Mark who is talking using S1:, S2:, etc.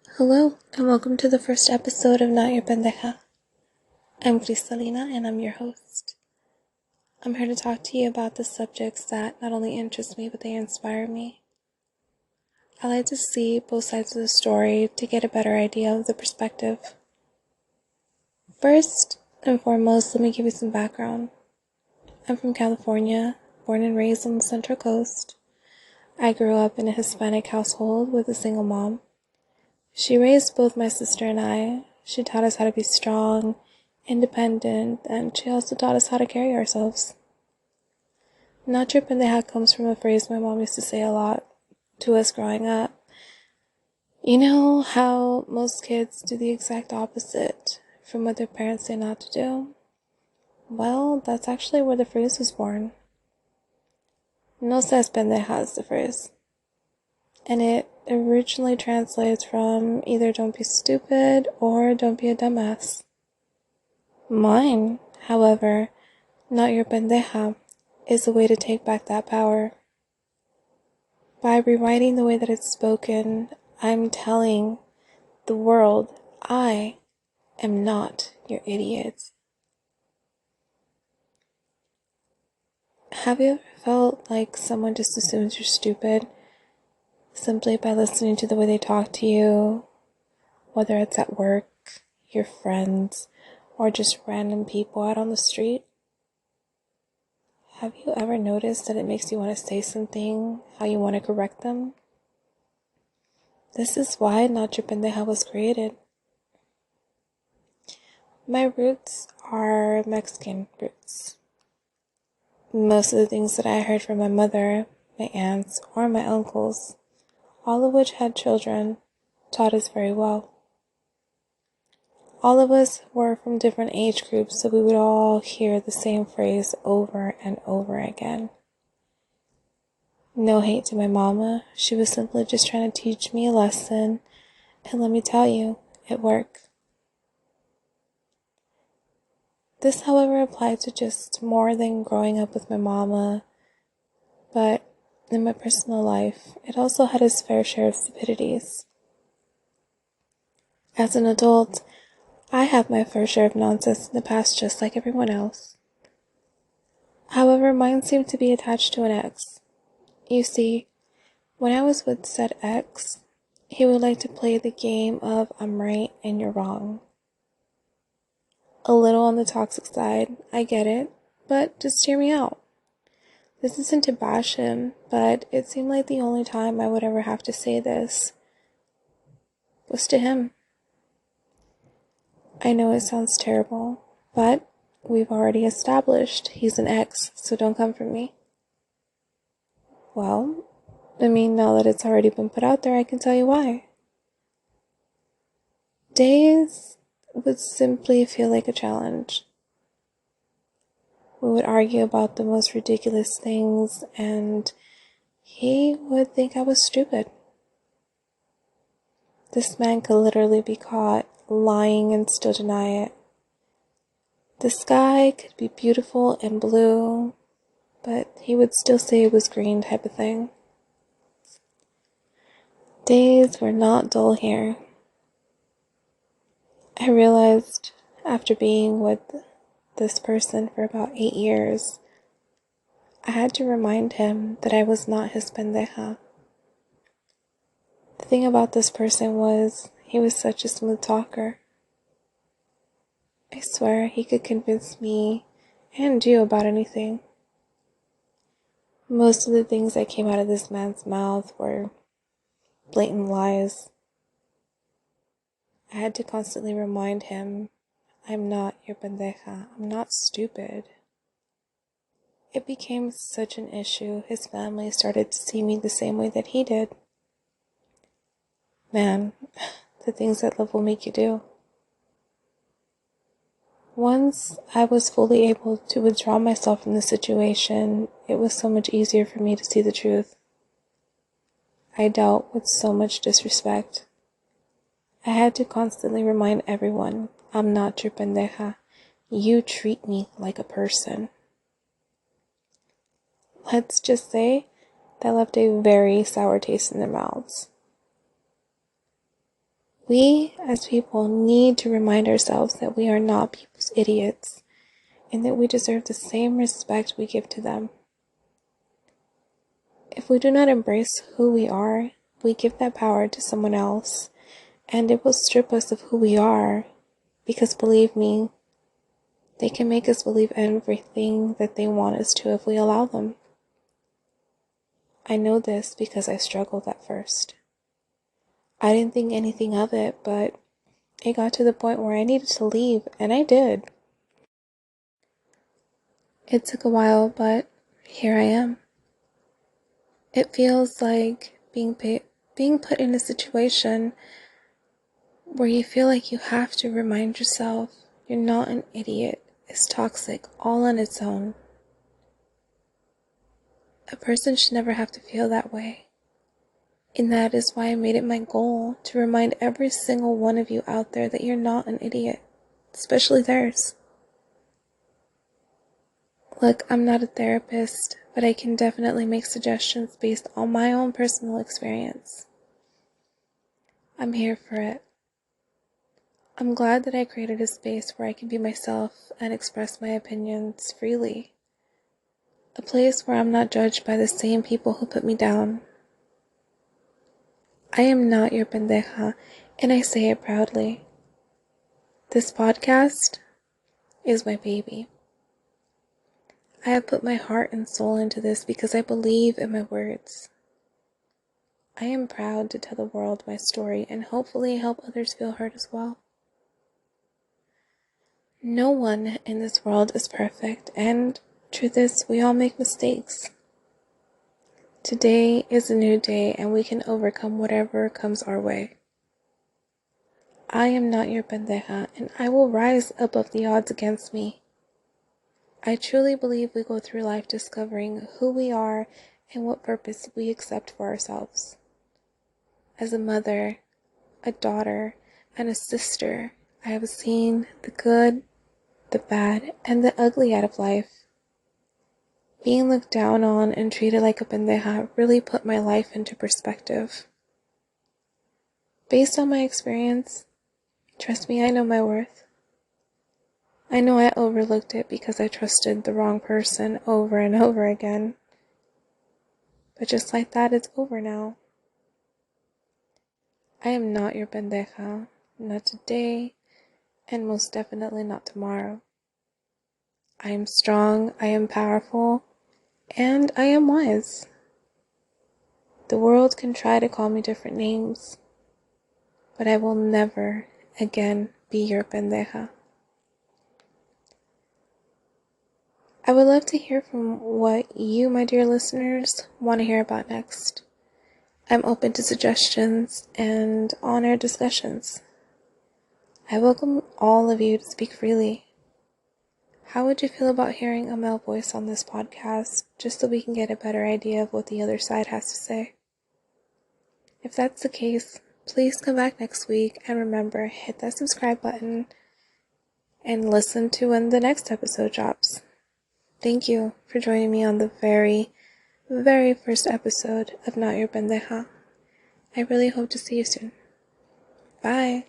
S1: Hello, and welcome to the first episode of Not Your Pendeja. I'm Cristalina, and I'm your host. I'm here to talk to you about the subjects that not only interest me, but they inspire me. I like to see both sides of the story to get a better idea of the perspective. First and foremost, let me give you some background. I'm from California, born and raised on the Central Coast. I grew up in a Hispanic household with a single mom. She raised both my sister and I. She taught us how to be strong, independent, and she also taught us how to carry ourselves. Not your pendeja comes from a phrase my mom used to say a lot to us growing up. You know how most kids do the exact opposite from what their parents say not to do? Well, that's actually where the phrase was born. No seas pendeja is the phrase. And it originally translates from either don't be stupid or don't be a dumbass. Mine, however, not your pendeja, is a way to take back that power. By rewriting the way that it's spoken, I'm telling the world I am not your idiot. Have you ever felt like someone just assumes you're stupid simply by listening to the way they talk to you, whether it's at work, your friends, or just random people out on the street? Have you ever noticed that it makes you want to say something, how you want to correct them? This is why Not Your Pendeja was created. My roots are Mexican roots. Most of the things that I heard from my mother, my aunts, or my uncles, all of which had children, taught us very well. All of us were from different age groups, so we would all hear the same phrase over and over again. No hate to my mama, she was simply just trying to teach me a lesson, and let me tell you, it worked. This, however, applied to just more than growing up with my mama, but in my personal life, it also had its fair share of stupidities. As an adult, I have my fair share of nonsense in the past just like everyone else. However, mine seemed to be attached to an ex. You see, when I was with said ex, he would like to play the game of I'm right and you're wrong. A little on the toxic side, I get it, but just hear me out. This isn't to bash him, but it seemed like the only time I would ever have to say this was to him. I know it sounds terrible, but we've already established he's an ex, so don't come for me. Well, now that it's already been put out there, I can tell you why. Days would simply feel like a challenge. We would argue about the most ridiculous things, and he would think I was stupid. This man could literally be caught lying and still deny it. The sky could be beautiful and blue, but he would still say it was green type of thing. Days were not dull here. I realized after being with this person for about 8 years, I had to remind him that I was not his pendeja. The thing about this person was he was such a smooth talker. I swear he could convince me and you about anything. Most of the things that came out of this man's mouth were blatant lies. I had to constantly remind him, I'm not your pendeja. I'm not stupid. It became such an issue, his family started to see me the same way that he did. Man, the things that love will make you do. Once I was fully able to withdraw myself from the situation, it was so much easier for me to see the truth. I dealt with so much disrespect. I had to constantly remind everyone, I'm not your pendeja. You treat me like a person. Let's just say that left a very sour taste in their mouths. We, as people, need to remind ourselves that we are not people's idiots and that we deserve the same respect we give to them. If we do not embrace who we are, we give that power to someone else, and it will strip us of who we are, because believe me, they can make us believe everything that they want us to if we allow them. I know this because I struggled at first. I didn't think anything of it, but it got to the point where I needed to leave, and I did. It took a while, but here I am. It feels like being put in a situation where you feel like you have to remind yourself you're not an idiot is toxic all on its own. A person should never have to feel that way. And that is why I made it my goal to remind every single one of you out there that you're not an idiot, especially theirs. Look, I'm not a therapist, but I can definitely make suggestions based on my own personal experience. I'm here for it. I'm glad that I created a space where I can be myself and express my opinions freely. A place where I'm not judged by the same people who put me down. I am not your pendeja, and I say it proudly. This podcast is my baby. I have put my heart and soul into this because I believe in my words. I am proud to tell the world my story and hopefully help others feel heard as well. No one in this world is perfect, and truth is, we all make mistakes. Today is a new day, and we can overcome whatever comes our way. I am not your pendeja, and I will rise above the odds against me. I truly believe we go through life discovering who we are and what purpose we accept for ourselves. As a mother, a daughter, and a sister, I have seen the good, the bad, and the ugly out of life. Being looked down on and treated like a pendeja really put my life into perspective. Based on my experience, trust me, I know my worth. I know I overlooked it because I trusted the wrong person over and over again. But just like that, it's over now. I am not your pendeja, not today, and most definitely not tomorrow. I am strong, I am powerful, and I am wise. The world can try to call me different names, but I will never again be your pendeja. I would love to hear from what you, my dear listeners, want to hear about next. I'm open to suggestions and on-air discussions. I welcome all of you to speak freely. How would you feel about hearing a male voice on this podcast, just so we can get a better idea of what the other side has to say? If that's the case, please come back next week, and remember, hit that subscribe button and listen to when the next episode drops. Thank you for joining me on the very, very first episode of Not Your Pendeja. I really hope to see you soon. Bye.